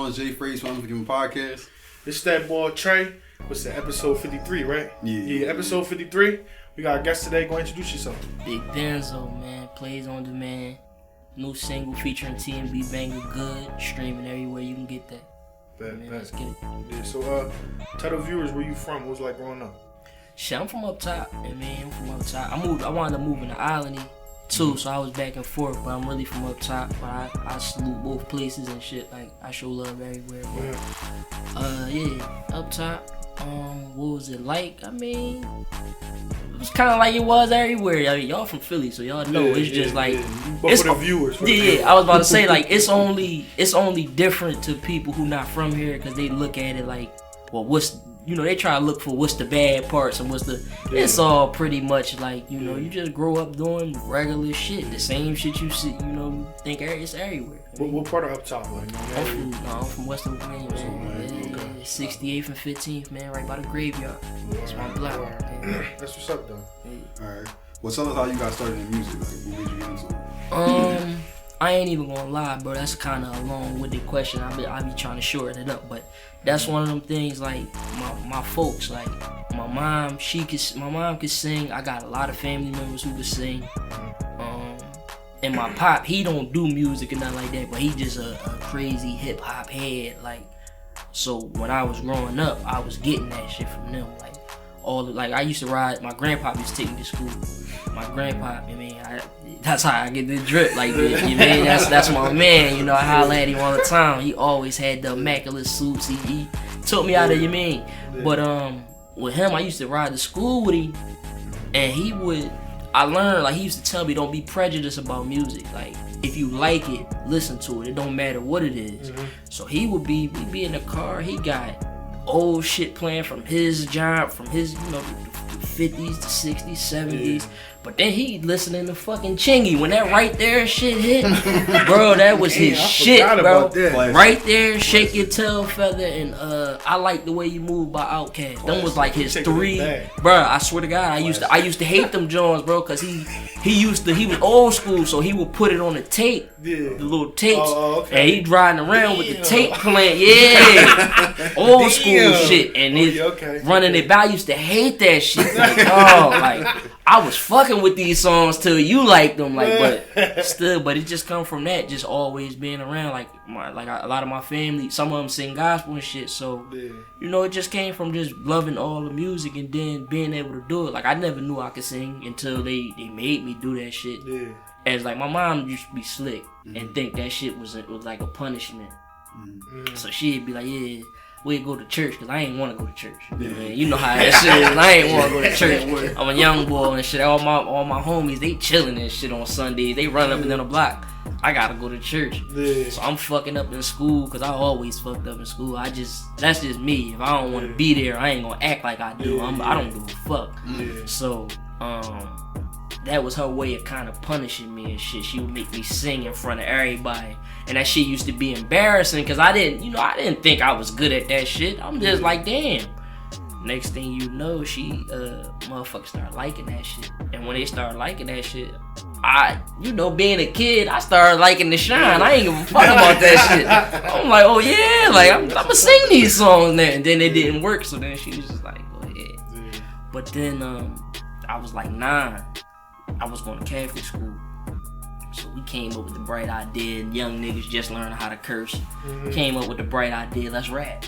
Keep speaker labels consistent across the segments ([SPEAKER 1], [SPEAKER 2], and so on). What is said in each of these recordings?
[SPEAKER 1] on? It's Jay Freeze from Unforgiven podcast.
[SPEAKER 2] It's that boy Trey. What's that? Episode 53, right?
[SPEAKER 1] Yeah.
[SPEAKER 2] Episode 53. We got a guest today. Go introduce yourself.
[SPEAKER 3] Big Benzo, man. Plays on demand. New single featuring TMB Banger Good. Streaming everywhere you can get that. Man, let's get it.
[SPEAKER 2] Yeah, so tell the viewers where you from. What was it like growing up?
[SPEAKER 3] Shit, I'm from up top. I'm from up top. I wound up moving to Island too, so I was back and forth, but I'm really from up top. But I salute both places and shit. Like, I show love everywhere. But, up top. What was it like? I mean, it was kind of like it was everywhere. I mean, y'all from Philly, so y'all know it's just like.
[SPEAKER 2] But
[SPEAKER 3] it's
[SPEAKER 2] for the viewers.
[SPEAKER 3] I was about to say, like, it's only different to people who not from here because they look at it like, well, they try to look for what's the bad parts and what's the. Yeah. It's all pretty much like, you just grow up doing regular shit, the same shit you see, think it's everywhere.
[SPEAKER 2] What part of up top, like?
[SPEAKER 3] I'm from Western Virginia, man. 68th and 15th, man, right by the graveyard. That's my block.
[SPEAKER 2] That's what's up, though.
[SPEAKER 1] All right. Well, tell us how you got started in music. Like, what made you get into it?
[SPEAKER 3] I ain't even gonna lie, bro. That's kind of a long-winded question. I be trying to shorten it up, but that's one of them things. Like my folks, like my mom, my mom could sing. I got a lot of family members who could sing. And my pop, he don't do music and nothing like that, but he just a crazy hip hop head. Like, so when I was growing up, I was getting that shit from them. Like I used to ride. My grandpa used to take me to school. My grandpa, that's how I get the drip. Like, that's my man. I holler at him all the time. He always had the immaculate suits. He took me out of But with him, I used to ride to school with him, and I learned, like, he used to tell me, don't be prejudiced about music. Like, if you like it, listen to it. It don't matter what it is. Mm-hmm. So we'd be in the car. He got old shit playing from his job, from his, the 50s, the 60s, 70s. Yeah. But then he listening to fucking Chingy. When that right there shit hit, bro, that was his shit, bro. Right there, Shake Your Tail Feather, and I Like the Way You Move by Outkast. Them was like his three, bro. I swear to God, I used to hate them Jones, bro, cause he was old school, so he would put it on the tape, the little tapes, and he driving around with the tape playing, old school shit, and running it back. I used to hate that shit, like I was fucking with these songs till you liked them, but it just come from that, just always being around, like a lot of my family, some of them sing gospel and shit, so it just came from just loving all the music and then being able to do it. Like, I never knew I could sing until they made me do that shit. As like, my mom used to be slick and think that shit was like a punishment. So she'd be like, we'd go to church, because I ain't want to go to church. You know how that shit is. I ain't want to go to church. I'm a young boy and shit. All my homies, they chilling and shit on Sundays. They run up and down the block. I gotta go to church. So I'm fucking up in school, because I always fucked up in school. That's just me. If I don't want to be there, I ain't gonna act like I do. I don't give a fuck. So, that was her way of kind of punishing me and shit. She would make me sing in front of everybody. And that shit used to be embarrassing, because I didn't think I was good at that shit. I'm just like, damn. Next thing you know, motherfuckers start liking that shit. And when they start liking that shit, being a kid, I started liking the shine. I ain't give a fuck about that shit. I'm like, oh yeah, like, I'm gonna sing these songs now. And then it didn't work, so then she was just like, go ahead. But then, I was like 9. I was going to Catholic school. So we came up with the bright idea, and young niggas just learning how to curse. Came up with the bright idea, let's rap.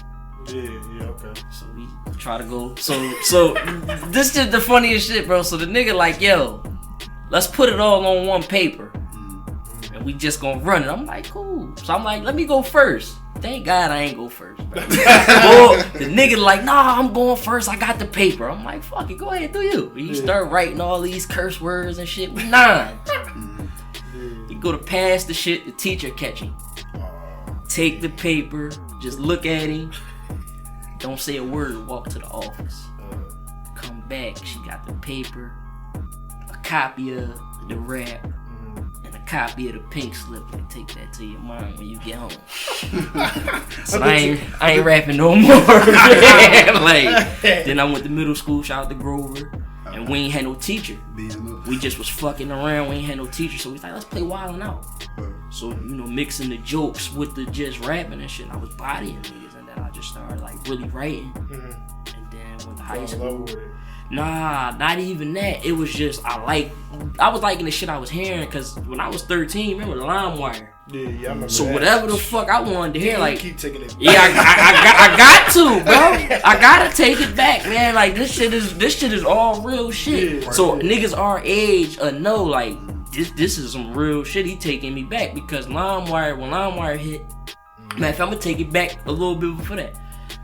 [SPEAKER 2] Okay.
[SPEAKER 3] So we try to go. So this is the funniest shit, bro. So the nigga like, yo, let's put it all on one paper, and we just gonna run it. I'm like, cool. So I'm like, let me go first. Thank God I ain't go first, bro. The nigga like, nah, I'm going first. I got the paper. I'm like, fuck it, go ahead, do you. You start writing all these curse words and shit. 9. You go to pass the shit, the teacher catch him. Take the paper, just look at him. Don't say a word, walk to the office. Come back, she got the paper, a copy of the rap, and a copy of the pink slip. Like, take that to your mom when you get home. So I ain't rapping no more. Then I went to middle school, shout out to Grover. And we ain't had no teacher. We just was fucking around. We ain't had no teacher. So we was like, let's play Wildin' Out. So, mixing the jokes with the just rapping and shit, I was bodying niggas, and then I just started like really writing. And then went to high school. Nah, not even that. It was just I was liking the shit I was hearing, because when I was 13, remember the LimeWire?
[SPEAKER 2] Yeah, I remember.
[SPEAKER 3] So
[SPEAKER 2] that.
[SPEAKER 3] whatever the fuck I wanted to hear, like,
[SPEAKER 2] keep taking it back.
[SPEAKER 3] Yeah, I got to, bro. I gotta take it back, man. Like this shit is all real shit.
[SPEAKER 2] Yeah,
[SPEAKER 3] so niggas our age know, like, this is some real shit. He taking me back, because when LimeWire hit, man, if I'm gonna take it back a little bit before that.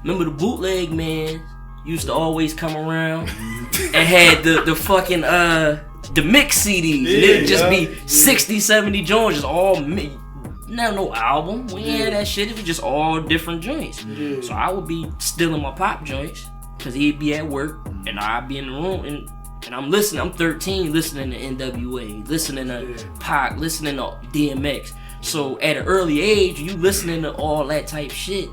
[SPEAKER 3] Remember the bootleg man used to always come around and had the fucking the mix CDs. And it'd just be 60, 70 joints, just all mix. No album. We ain't had that shit. It was just all different joints.
[SPEAKER 2] Yeah.
[SPEAKER 3] So I would be stealing my pop joints, because he'd be at work and I'd be in the room, and I'm listening. I'm 13, listening to NWA, listening to Pac, listening to DMX. So at an early age, you listening to all that type shit.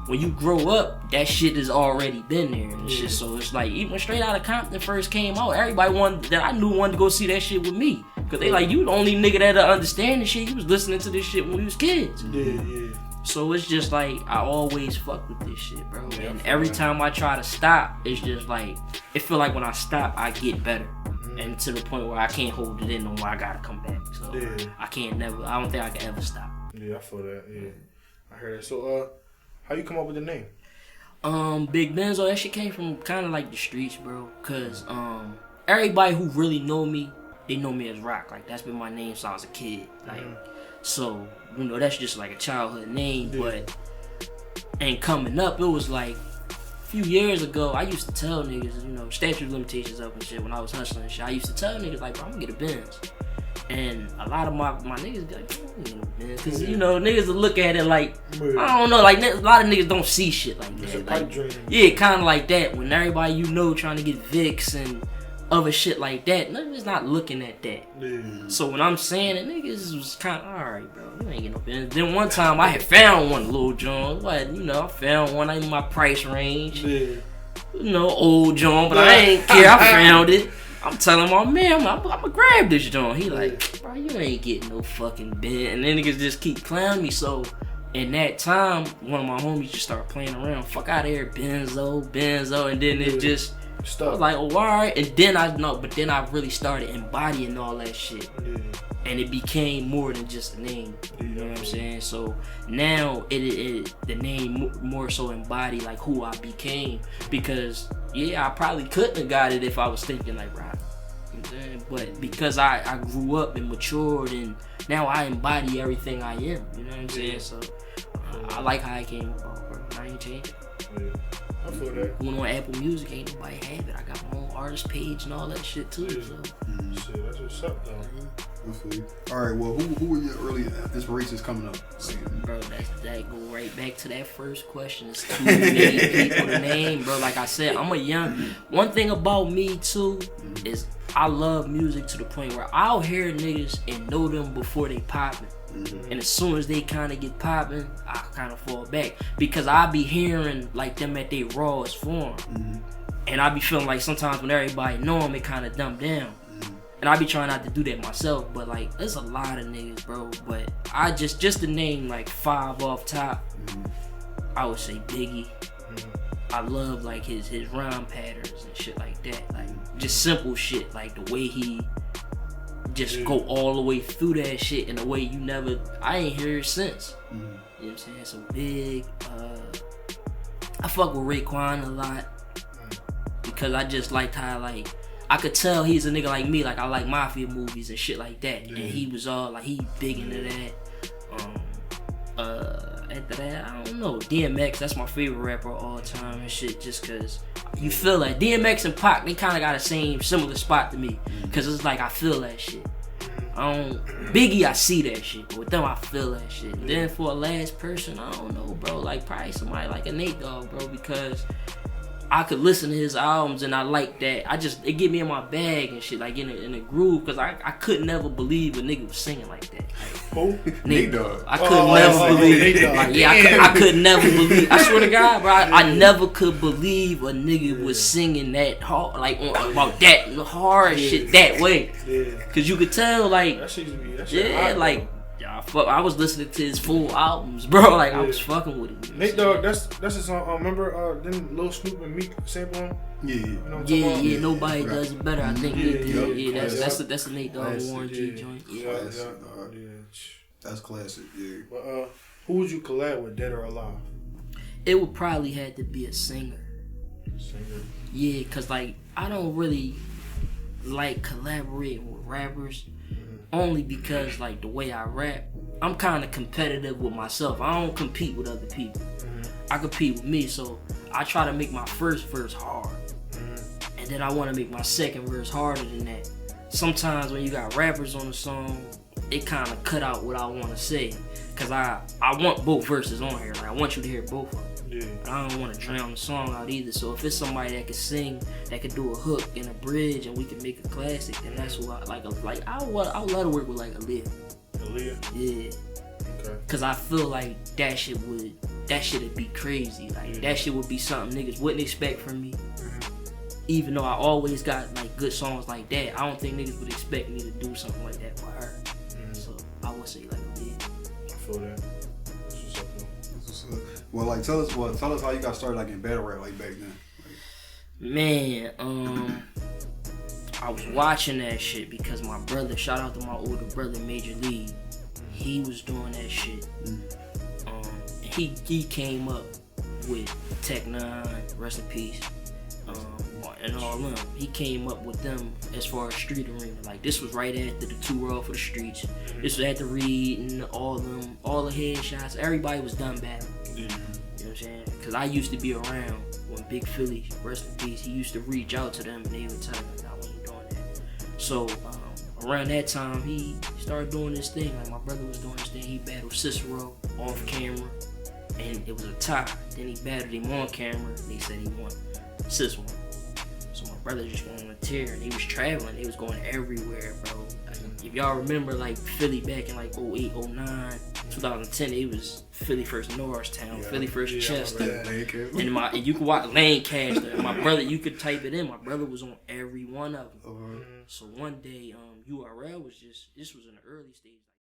[SPEAKER 3] When you grow up, that shit has already been there and shit. So it's like, even when Straight Outta Compton first came out, everybody that I knew wanted to go see that shit with me. Cause they like, you the only nigga that understand the shit. You was listening to this shit when we was kids.
[SPEAKER 2] Yeah. So
[SPEAKER 3] it's just like, I always fuck with this shit, bro. And every time I try to stop, it's just like, it feel like when I stop, I get better. And to the point where I can't hold it in no more. I gotta come back. So I don't think I can ever stop.
[SPEAKER 2] Yeah, I feel that. Yeah, I heard that. So how you come up with the name?
[SPEAKER 3] Big Benzo, that shit came from kind of like the streets, bro. Cause everybody who really know me, they know me as Rock. Like, that's been my name since I was a kid. Like, so that's just like a childhood name. But and coming up, it was like a few years ago, I used to tell niggas, statute of limitations up and shit when I was hustling and shit. I used to tell niggas, like, bro, I'm gonna get a Benz. And a lot of my niggas be like, because niggas will look at it like, I don't know, like, a lot of niggas don't see shit like that. Like, kind of like that. When everybody trying to get Vicks and other shit like that, niggas not looking at that.
[SPEAKER 2] Yeah.
[SPEAKER 3] So when I'm saying it, niggas was kind of, alright, bro, you ain't get no Benz. Then one time I had found one, Lil John. I found one in my price range. Yeah. Old John, but I ain't care. I found it. I'm telling my man, I'm gonna grab this joint. He like, bro, you ain't getting no fucking Benz. And then niggas just keep clowning me. So in that time, one of my homies just started playing around. Fuck out of here, Benzo. And then it just I was like, oh, alright. And then I really started embodying all that shit. Yeah. And it became more than just a name. You know what I'm saying? So now the name more so embody like who I became. Because I probably couldn't have got it if I was thinking like Rock. You know what I'm saying? But because I grew up and matured, and now I embody everything I am. You know what I'm saying? So I like how I came about, bro. I ain't changed.
[SPEAKER 2] Yeah. I feel that.
[SPEAKER 3] Went on Apple Music, ain't nobody have it. I got my own artist page and all that shit too.
[SPEAKER 2] Yeah.
[SPEAKER 3] So.
[SPEAKER 2] Shit, that's what's up though.
[SPEAKER 1] Alright, well, who were your early inspirations coming up?
[SPEAKER 3] Bro, that go right back to that first question. It's too many people to name, bro. Like I said, one thing about me too is I love music to the point where I'll hear niggas and know them before they poppin'. And as soon as they kind of get popping, I kind of fall back, because I be hearing like them at their rawest form, and I be feeling like sometimes when everybody know them, it kind of dumb down, and I be trying not to do that myself. But like, there's a lot of niggas, bro. But I just to name like 5 off top, I would say Biggie. I love like his rhyme patterns and shit like that, like just simple shit, like the way he just go all the way through that shit in a way I ain't heard it since. You know what I'm saying? So Big, I fuck with Raekwon a lot, because I just liked how, like, I could tell he's a nigga like me, like I like mafia movies and shit like that, and he was all like, he big into that. After that, I don't know, DMX, that's my favorite rapper of all time and shit, just cause you feel like DMX and Pac, they kinda got the similar spot to me, cause it's like I feel that shit. Biggie, I see that shit, but with them I feel that shit. And then for a last person, I don't know, bro, like probably somebody like a Nate Dogg, bro, because I could listen to his albums and I like that. It get me in my bag and shit, like in a groove, because I could never believe a nigga was singing like that.
[SPEAKER 2] Who?
[SPEAKER 3] Nate Dogg. I could never believe. I could never believe. I swear to God, bro, I never could believe a nigga was singing that hard, like about that hard shit that way. Yeah. Cause you could tell, like,
[SPEAKER 2] that shit
[SPEAKER 3] like, I I was listening to his full albums, bro. Like I was fucking with him.
[SPEAKER 2] Nate Dogg, that's his song. Remember then Lil Snoop and Meek sample him?
[SPEAKER 1] Yeah.
[SPEAKER 2] You know what I'm talking about?
[SPEAKER 3] Yeah. Nobody does it better. I think he did.
[SPEAKER 1] Yeah,
[SPEAKER 3] That's the Nate Dogg Warren G joint. Yeah.
[SPEAKER 1] Classic, dog. That's classic. Yeah.
[SPEAKER 2] But who would you collab with, dead or alive?
[SPEAKER 3] It would probably have to be a singer.
[SPEAKER 2] Singer.
[SPEAKER 3] Yeah, cause like I don't really like collaborating with rappers, only because like the way I rap, I'm kind of competitive with myself. I don't compete with other people. I compete with me, so I try to make my first verse hard, and then I want to make my second verse harder than that. Sometimes when you got rappers on the song, it kind of cut out what I want to say, cause I want both verses on here. Like I want you to hear both of them.
[SPEAKER 2] Yeah.
[SPEAKER 3] But I don't want to drown the song out either. So if it's somebody that can sing, that can do a hook and a bridge, and we can make a classic, then that's who I like. I would love to work with like Aaliyah.
[SPEAKER 2] Aaliyah?
[SPEAKER 3] Yeah.
[SPEAKER 2] Okay.
[SPEAKER 3] Cause I feel like that shit'd be crazy. Like that shit would be something niggas wouldn't expect from me. Even though I always got like good songs like that, I don't think niggas would expect me to do something like that for her. So I would say like Aaliyah.
[SPEAKER 2] I feel that. That's what's up, though.
[SPEAKER 1] Well, like tell us how you got started like in battle rap like back then. Like,
[SPEAKER 3] Man, I was watching that shit because my brother, shout out to my older brother, Major League, he was doing that shit. He came up with Tech 9, rest in peace, and all them. He came up with them as far as street arena. Like this was right after the 2 Raw for the streets. This was after Reed and all the headshots. Everybody was done battling. You know what I'm saying? Because I used to be around when Big Philly, rest in peace, he used to reach out to them and they would tell him, "Nah, we ain't doing that." So around that time, he started doing this thing. Like my brother was doing this thing. He battled Cicero off camera, and it was a tie. Then he battled him on camera, and they said he won. Cis won. So my brother just went on a tear, and he was traveling. He was going everywhere, bro. Like, if y'all remember, like Philly back in like 08, 09, 2010, it was Philly first Norristown, Philly first Chester, and you could watch Lancaster. And my brother, you could type it in. My brother was on every one of them. So one day, URL was this was in the early stage.